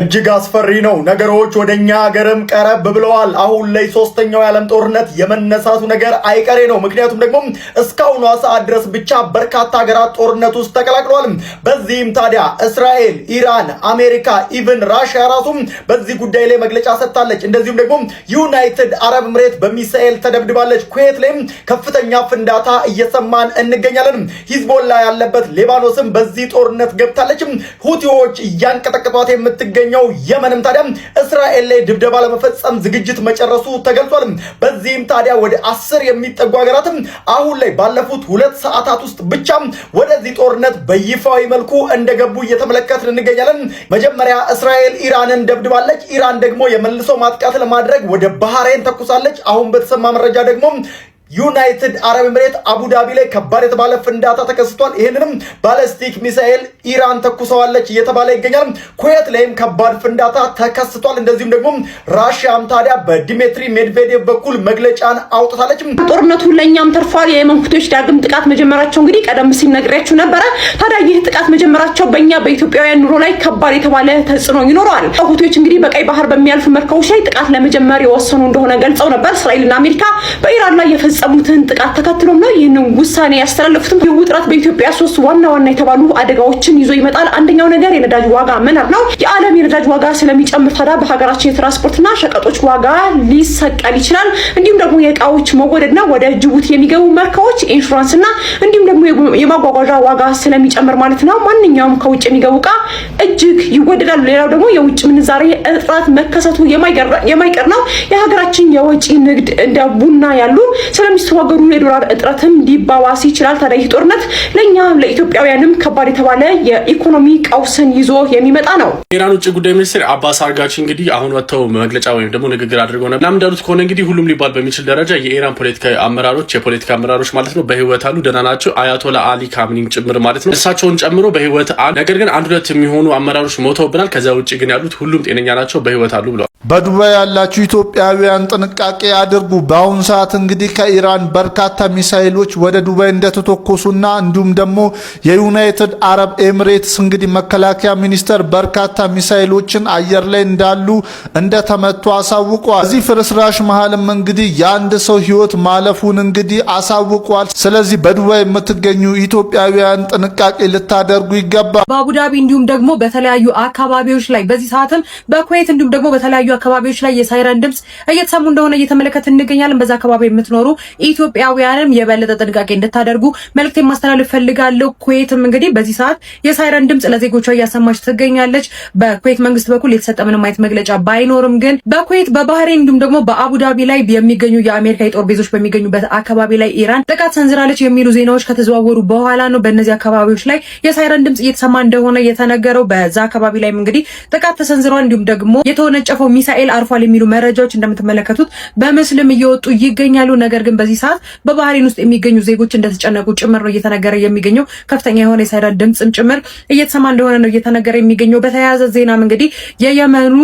እጅግ አስፈሪ ነው። ነገሮች ወደኛ ሀገርም ቀረብ ብለዋል። አሁን ላይ ሶስተኛው የዓለም ጦርነት የመነሳቱ ነገር አይቀሬ ነው። ምክንያቱም ደግሞ እስካሁኗ ሰዓት ድረስ ብቻ በርካታ ሀገራት ጦርነት ውስጥ ተቀላቅለዋል። በዚህም ታዲያ እስራኤል፣ ኢራን፣ አሜሪካ ኢቭን ራሽያ ራሱ በዚህ ጉዳይ ላይ መግለጫ ሰጥታለች። እንደዚሁም ደግሞ ዩናይትድ አረብ ኤምሬት በሚሳኤል ተደብድባለች። ኩዌት ላይም ከፍተኛ ፍንዳታ እየሰማን እንገኛለን። ሂዝቦላ ያለበት ሊባኖስም በዚህ ጦርነት ገብታለች። ሁቲዎች እያንቀጠቀጧት የምትገኝ የመንም ታዲያ እስራኤል ላይ ድብደባ ለመፈጸም ዝግጅት መጨረሱ ተገልጿል። በዚህም ታዲያ ወደ 10 የሚጠጉ ሀገራትም አሁን ላይ ባለፉት 2 ሰዓታት ውስጥ ብቻ ወደዚህ ጦርነት በይፋዊ መልኩ እንደገቡ እየተመለከትን እንገኛለን። መጀመሪያ እስራኤል ኢራንን ደብድባለች። ኢራን ደግሞ የመልሶ ማጥቃት ለማድረግ ወደ ባህሬን ተኩሳለች። አሁን በተሰማ መረጃ ደግሞ ዩናይትድ አረብ ኤምሬት አቡዳቢ ላይ ከባድ የተባለ ፍንዳታ ተከስቷል። ይህንንም ባለስቲክ ሚሳኤል ኢራን ተኩሰዋለች እየተባለ ይገኛል። ኩዌት ላይም ከባድ ፍንዳታ ተከስቷል። እንደዚሁም ደግሞ ራሽያም ታዲያ በዲሜትሪ ሜድቬዴቭ በኩል መግለጫን አውጥታለች። ጦርነቱ ለኛም ተርፏል። የየመን ሁቲዎች ዳግም ጥቃት መጀመራቸው እንግዲህ ቀደም ሲል ነግሬያችሁ ነበረ። ታዲያ ይህ ጥቃት መጀመራቸው በእኛ በኢትዮጵያውያን ኑሮ ላይ ከባድ የተባለ ተጽዕኖ ይኖረዋል። ሁቲዎች እንግዲህ በቀይ ባህር በሚያልፉ መርከቦች ላይ ጥቃት ለመጀመር የወሰኑ እንደሆነ ገልጸው ነበር። እስራኤልና አሜሪካ በኢራን ላይ የፈጸሙትን ጥቃት ተከትሎም ነው ይህንን ውሳኔ ያስተላለፉት። ይህ ውጥረት በኢትዮጵያ 3 ዋና ዋና የተባሉ አደጋዎችን ይዞ ይመጣል። አንደኛው ነገር የነዳጅ ዋጋ መናር ነው። የዓለም የነዳጅ ዋጋ ስለሚጨምር ታዲያ በሀገራችን የትራንስፖርትና ሸቀጦች ዋጋ ሊሰቀል ይችላል። እንዲሁም ደግሞ የእቃዎች መወደድና ወደ ጅቡቲ የሚገቡ መርከቦች ኢንሹራንስና እንዲሁም ደግሞ የማጓጓዣ ዋጋ ስለሚጨምር ማለት ነው ማንኛውም ከውጭ የሚገቡ እቃ እጅግ ይወደዳሉ። ሌላው ደግሞ የውጭ ምንዛሬ እጥረት መከሰቱ የማይቀር ነው። የሀገራችን የወጪ ንግድ እንደ ቡና ያሉ ስለሚስተዋገሩ የዶላር እጥረትም ሊባባስ ይችላል። ታዲያ ይህ ጦርነት ለኛ ለኢትዮጵያውያንም ከባድ የተባለ የኢኮኖሚ ቀውስን ይዞ የሚመጣ ነው። ኢራን ውጭ ጉዳይ ሚኒስትር አባስ አርጋቺ እንግዲህ አሁን ወጥተው መግለጫ ወይም ደግሞ ንግግር አድርገው ነበር። እናም እንዳሉት ከሆነ እንግዲህ ሁሉም ሊባል በሚችል ደረጃ የኢራን የፖለቲካ አመራሮች ማለት ነው በህይወት አሉ፣ ደህና ናቸው። አያቶላ አሊ ካሚኒም ጭምር ማለት ነው እሳቸውን ጨምሮ በህይወት አሉ። ነገር ግን 1-2 የሚሆኑ አመራሮች ሞተውብናል። ከዛ ውጭ ግን ያሉት ሁሉም ጤነኛ ናቸው፣ በህይወት አሉ ብለዋል። በዱባይ ያላችሁ ኢትዮጵያውያን ጥንቃቄ አድርጉ። በአሁኑ ሰዓት እንግዲህ ከኢራን በርካታ ሚሳኤሎች ወደ ዱባይ እንደተተኮሱና እንዲሁም ደግሞ የዩናይትድ አረብ ኤምሬትስ እንግዲህ መከላከያ ሚኒስተር በርካታ ሚሳኤሎችን አየር ላይ እንዳሉ እንደተመቱ አሳውቋል። እዚህ ፍርስራሽ መሃልም እንግዲህ የአንድ ሰው ህይወት ማለፉን እንግዲህ አሳውቋል። ስለዚህ በዱባይ የምትገኙ ኢትዮጵያውያን ጥንቃቄ ልታደርጉ ይገባል። በአቡዳቢ እንዲሁም ደግሞ በተለያዩ አካባቢዎች ላይ በዚህ ሰዓትም በኩዌት እንዲሁም ደግሞ በተለያዩ አካባቢዎች ላይ የሳይረን ድምጽ እየተሰሙ እንደሆነ እየተመለከትን እንገኛለን። በዛ አካባቢ የምትኖሩ ኢትዮጵያውያንም የበለጠ ጥንቃቄ እንድታደርጉ መልእክት ማስተላለፍ ፈልጋለሁ። ኩዌትም እንግዲህ በዚህ ሰዓት የሳይረን ድምጽ ለዜጎቿ እያሰማች ትገኛለች። በኩዌት መንግስት በኩል የተሰጠ ምንም አይነት መግለጫ ባይኖርም ግን በኩዌት በባህሬን እንዲሁም ደግሞ በአቡዳቢ ላይ የሚገኙ የአሜሪካ የጦር ቤዞች በሚገኙበት አካባቢ ላይ ኢራን ጥቃት ሰንዝራለች የሚሉ ዜናዎች ከተዘዋወሩ በኋላ ነው በእነዚህ አካባቢዎች ላይ የሳይረን ድምጽ እየተሰማ እንደሆነ የተነገረው። በዛ አካባቢ ላይ እንግዲህ ጥቃት ተሰንዝሯል፣ እንዲሁም ደግሞ የተወነጨፈው ሚሳኤል አርፏል የሚሉ መረጃዎች እንደምትመለከቱት በምስልም እየወጡ ይገኛሉ። ነገር ግን በዚህ ሰዓት በባህሬን ውስጥ የሚገኙ ዜጎች እንደተጨነቁ ጭምር ነው እየተነገረ የሚገኘው። ከፍተኛ የሆነ የሳይረን ድምጽም ጭምር እየተሰማ እንደሆነ ነው እየተነገረ የሚገኘው። በተያያዘ ዜናም እንግዲህ የየመኑ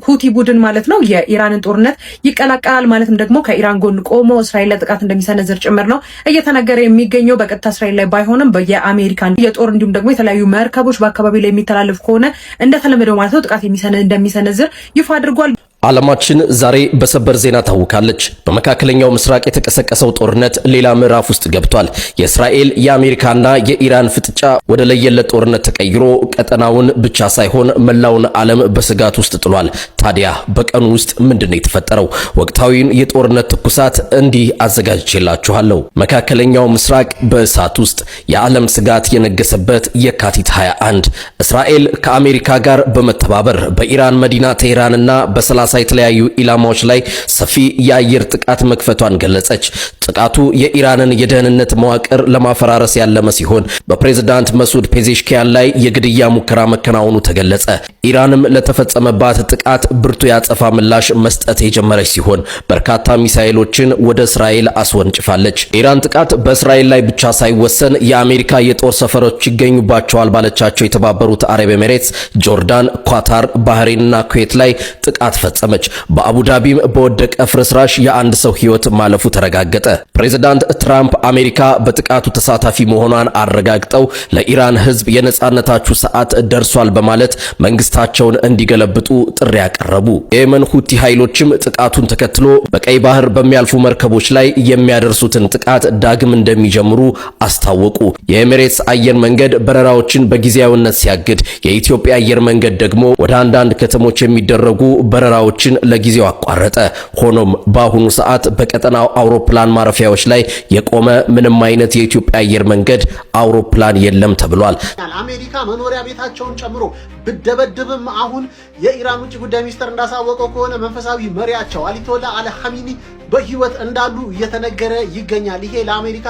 ሁቲ ቡድን ማለት ነው የኢራንን ጦርነት ይቀላቀላል ማለትም ደግሞ ከኢራን ጎን ቆሞ እስራኤል ላይ ጥቃት እንደሚሰነዝር ጭምር ነው እየተነገረ የሚገኘው። በቀጥታ እስራኤል ላይ ባይሆንም የአሜሪካን የጦር እንዲሁም ደግሞ የተለያዩ መርከቦች በአካባቢው ላይ የሚተላለፍ ከሆነ እንደተለመደው ማለት ነው ጥቃት እንደሚሰነዝር ይፋ አድርጓል። ዓለማችን ዛሬ በሰበር ዜና ታውካለች። በመካከለኛው ምስራቅ የተቀሰቀሰው ጦርነት ሌላ ምዕራፍ ውስጥ ገብቷል። የእስራኤል የአሜሪካና የኢራን ፍጥጫ ወደ ለየለት ጦርነት ተቀይሮ ቀጠናውን ብቻ ሳይሆን መላውን ዓለም በስጋት ውስጥ ጥሏል። ታዲያ በቀኑ ውስጥ ምንድነው የተፈጠረው? ወቅታዊን የጦርነት ትኩሳት እንዲህ አዘጋጅቼላችኋለሁ። መካከለኛው ምስራቅ በእሳት ውስጥ፣ የዓለም ስጋት የነገሰበት የካቲት 21 እስራኤል ከአሜሪካ ጋር በመተባበር በኢራን መዲና ቴህራንና በ30 የተለያዩ ኢላማዎች ላይ ሰፊ የአየር ጥቃት መክፈቷን ገለጸች። ጥቃቱ የኢራንን የደህንነት መዋቅር ለማፈራረስ ያለመ ሲሆን በፕሬዝዳንት መሱድ ፔዜሽኪያን ላይ የግድያ ሙከራ መከናወኑ ተገለጸ። ኢራንም ለተፈጸመባት ጥቃት ብርቱ ያጸፋ ምላሽ መስጠት የጀመረች ሲሆን በርካታ ሚሳኤሎችን ወደ እስራኤል አስወንጭፋለች። ኢራን ጥቃት በእስራኤል ላይ ብቻ ሳይወሰን የአሜሪካ የጦር ሰፈሮች ይገኙባቸዋል ባለቻቸው የተባበሩት አረብ ኤሚሬትስ፣ ጆርዳን፣ ኳታር፣ ባህሬንና ኩዌት ላይ ጥቃት ፈጸመች። በአቡዳቢም በወደቀ ፍርስራሽ የአንድ ሰው ህይወት ማለፉ ተረጋገጠ። ፕሬዝዳንት ትራምፕ አሜሪካ በጥቃቱ ተሳታፊ መሆኗን አረጋግጠው ለኢራን ሕዝብ የነጻነታችሁ ሰዓት ደርሷል በማለት መንግስታቸውን እንዲገለብጡ ጥሪ ያቀረቡ። የየመን ሁቲ ኃይሎችም ጥቃቱን ተከትሎ በቀይ ባህር በሚያልፉ መርከቦች ላይ የሚያደርሱትን ጥቃት ዳግም እንደሚጀምሩ አስታወቁ። የኤሚሬትስ አየር መንገድ በረራዎችን በጊዜያዊነት ሲያግድ፣ የኢትዮጵያ አየር መንገድ ደግሞ ወደ አንዳንድ ከተሞች የሚደረጉ በረራዎችን ለጊዜው አቋረጠ። ሆኖም በአሁኑ ሰዓት በቀጠናው አውሮፕላን ማረፊያዎች ላይ የቆመ ምንም አይነት የኢትዮጵያ አየር መንገድ አውሮፕላን የለም ተብሏል። አሜሪካ መኖሪያ ቤታቸውን ጨምሮ ብደበድብም አሁን የኢራን ውጭ ጉዳይ ሚኒስትር እንዳሳወቀው ከሆነ መንፈሳዊ መሪያቸው አያቶላ አሊ ኻሜኒ በህይወት እንዳሉ እየተነገረ ይገኛል። ይሄ ለአሜሪካ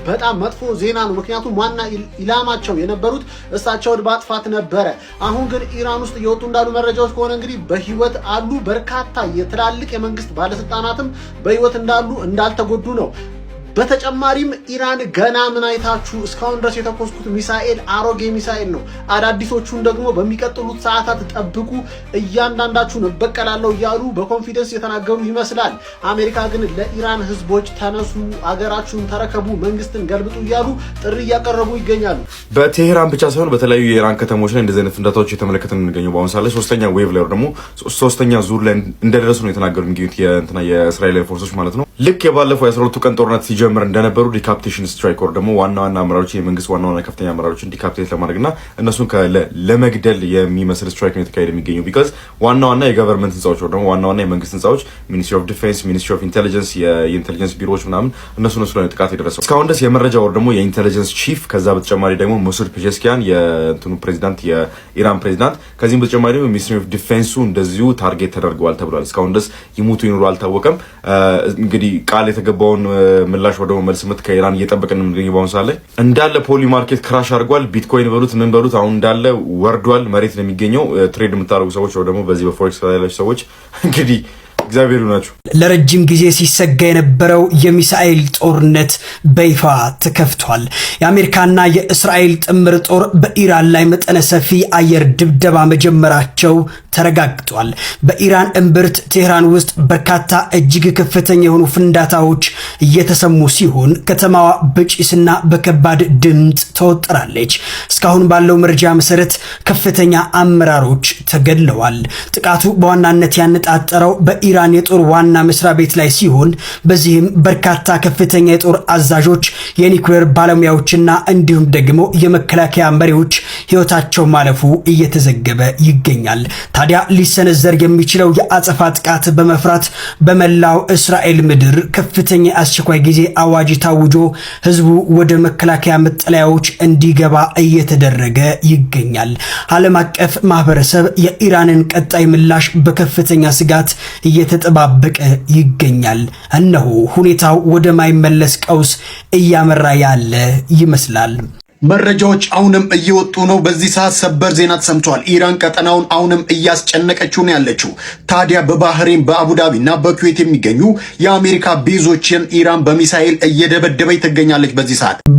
በጣም መጥፎ ዜና ነው። ምክንያቱም ዋና ኢላማቸው የነበሩት እሳቸውን ማጥፋት ነበረ። አሁን ግን ኢራን ውስጥ እየወጡ እንዳሉ መረጃዎች ከሆነ እንግዲህ በህይወት አሉ። በርካታ የትላልቅ የመንግስት ባለስልጣናትም በህይወት እንዳሉ እንዳልተጎዱ ነው። በተጨማሪም ኢራን ገና ምን አይታችሁ እስካሁን ድረስ የተኮስኩት ሚሳኤል አሮጌ ሚሳኤል ነው፣ አዳዲሶቹን ደግሞ በሚቀጥሉት ሰዓታት ጠብቁ፣ እያንዳንዳችሁን እበቀላለሁ እያሉ በኮንፊደንስ የተናገሩ ይመስላል። አሜሪካ ግን ለኢራን ህዝቦች ተነሱ፣ አገራችሁን ተረከቡ፣ መንግስትን ገልብጡ እያሉ ጥሪ እያቀረቡ ይገኛሉ። በቴሄራን ብቻ ሳይሆን በተለያዩ የኢራን ከተሞች ላይ እንደዚህ አይነት ፍንዳታዎች የተመለከተን የሚገኘው በአሁኑ ሰዓት ላይ ሶስተኛ ዌቭ ላይ ደግሞ ሶስተኛ ዙር ላይ እንደደረሱ ነው የተናገሩ የሚገኙት የእስራኤል ፎርሶች ማለት ነው። ልክ የባለፈው የ12ቱ ቀን ጦርነት ሲጀምር እንደነበሩ ዲካፕቴሽን ስትራይክ ወር ደግሞ ዋና አመራሮች የመንግስት ዋና ከፍተኛ አመራሮችን ዲካፕቴት ለማድረግና እነሱን ለመግደል የሚመስል ስትራይክ ነው የተካሄደ የሚገኘው። ቢካዝ ዋና የገቨርንመንት ህንጻዎች ወር ደግሞ ዋና የመንግስት ህንጻዎች ሚኒስትሪ ኦፍ ዲፌንስ፣ ሚኒስትሪ ኦፍ ኢንቴሊጀንስ፣ የኢንቴሊጀንስ ቢሮዎች ምናምን እነሱ ላይ ጥቃት የደረሰው እስካሁን ድረስ የመረጃ ወር ደግሞ የኢንቴሊጀንስ ቺፍ፣ ከዛ በተጨማሪ ደግሞ ሙሱድ ፔዜሽኪያን የእንትኑ ፕሬዚዳንት የኢራን ፕሬዚዳንት፣ ከዚህም በተጨማሪ ደግሞ ሚኒስትሪ ኦፍ ዲፌንሱ እንደዚሁ ታርጌት ተደርገዋል ተብሏል። እስካሁን ድረስ ይሙቱ ይኑሩ አልታወቀም። እንግዲህ ቃል የተገባውን ምላሽ ወደ መልስ ምት ከኢራን እየጠበቅን የምንገኘው በአሁኑ ሰዓት ላይ እንዳለ ፖሊ ማርኬት ክራሽ አድርጓል። ቢትኮይን በሉት ምን በሉት አሁን እንዳለ ወርዷል። መሬት ነው የሚገኘው። ትሬድ የምታደርጉ ሰዎች ወይ ደግሞ በዚህ በፎሬክስ ላይ ያላችሁ ሰዎች እንግዲህ እግዚአብሔር ይሁናችሁ። ለረጅም ጊዜ ሲሰጋ የነበረው የሚሳኤል ጦርነት በይፋ ተከፍቷል። የአሜሪካና የእስራኤል ጥምር ጦር በኢራን ላይ መጠነ ሰፊ አየር ድብደባ መጀመራቸው ተረጋግጧል። በኢራን እምብርት ቴህራን ውስጥ በርካታ እጅግ ከፍተኛ የሆኑ ፍንዳታዎች እየተሰሙ ሲሆን ከተማዋ በጭስና በከባድ ድምፅ ተወጥራለች። እስካሁን ባለው መረጃ መሰረት ከፍተኛ አመራሮች ተገድለዋል። ጥቃቱ በዋናነት ያነጣጠረው በኢራን የጦር ዋና መስሪያ ቤት ላይ ሲሆን በዚህም በርካታ ከፍተኛ የጦር አዛዦች፣ የኒውክሌር ባለሙያዎችና እንዲሁም ደግሞ የመከላከያ መሪዎች ህይወታቸው ማለፉ እየተዘገበ ይገኛል። ታዲያ ሊሰነዘር የሚችለው የአጸፋ ጥቃት በመፍራት በመላው እስራኤል ምድር ከፍተኛ አስቸኳይ ጊዜ አዋጅ ታውጆ ህዝቡ ወደ መከላከያ መጠለያዎች እንዲገባ እየተደረገ ይገኛል። ዓለም አቀፍ ማህበረሰብ የኢራንን ቀጣይ ምላሽ በከፍተኛ ስጋት እየተጠባበቀ ይገኛል። እነሆ ሁኔታው ወደ ማይመለስ ቀውስ እያመራ ያለ ይመስላል። መረጃዎች አሁንም እየወጡ ነው። በዚህ ሰዓት ሰበር ዜና ተሰምቷል። ኢራን ቀጠናውን አሁንም እያስጨነቀችው ነው ያለችው። ታዲያ በባህሬን በአቡዳቢ እና በኩዌት የሚገኙ የአሜሪካ ቤዞችን ኢራን በሚሳኤል እየደበደበች ትገኛለች።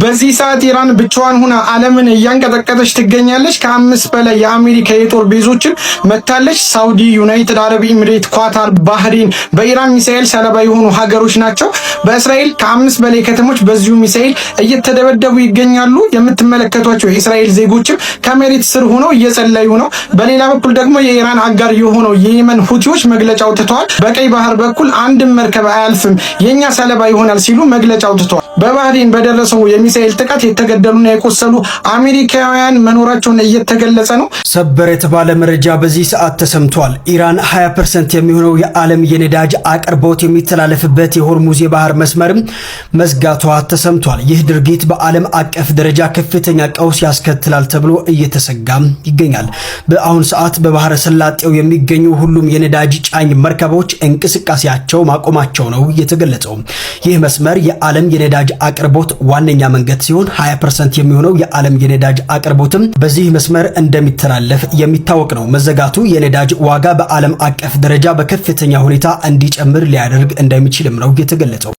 በዚህ ሰዓት ኢራን ብቻዋን ሆና ዓለምን እያንቀጠቀጠች ትገኛለች። ከ5 በላይ የአሜሪካ የጦር ቤዞችን መታለች። ሳውዲ፣ ዩናይትድ አረብ ኤሚሬት፣ ኳታር፣ ባህሬን በኢራን ሚሳኤል ሰለባ የሆኑ ሀገሮች ናቸው። በእስራኤል ከ5 በላይ ከተሞች በዚሁ ሚሳኤል እየተደበደቡ ይገኛሉ። የምትመለከቷቸው የእስራኤል ዜጎችም ከመሬት ስር ሆነው እየጸለዩ ነው። በሌላ በኩል ደግሞ የኢራን አጋር የሆነው የየመን ሁቲዎች መግለጫ አውጥተዋል። በቀይ ባህር በኩል አንድም መርከብ አያልፍም፣ የኛ ሰለባ ይሆናል ሲሉ መግለጫ አውጥተዋል። በባህሬን በደረሰው የሚሳኤል ጥቃት የተገደሉና የቆሰሉ አሜሪካውያን መኖራቸውን እየተገለጸ ነው። ሰበር የተባለ መረጃ በዚህ ሰዓት ተሰምቷል። ኢራን 20% የሚሆነው የዓለም የነዳጅ አቅርቦት የሚተላለፍበት የሆርሙዝ የባህር መስመርም መዝጋቷ ተሰምቷል። ይህ ድርጊት በዓለም አቀፍ ደረጃ ከፍተኛ ቀውስ ያስከትላል ተብሎ እየተሰጋም ይገኛል። በአሁን ሰዓት በባህረ ሰላጤው የሚገኙ ሁሉም የነዳጅ ጫኝ መርከቦች እንቅስቃሴያቸው ማቆማቸው ነው የተገለጸው። ይህ መስመር የዓለም የነዳጅ አቅርቦት ዋነኛ መንገድ ሲሆን 20% የሚሆነው የዓለም የነዳጅ አቅርቦትም በዚህ መስመር እንደሚተላለፍ የሚታወቅ ነው። መዘጋቱ የነዳጅ ዋጋ በዓለም አቀፍ ደረጃ በከፍተኛ ሁኔታ እንዲጨምር ሊያደርግ እንደሚችልም ነው የተገለጸው።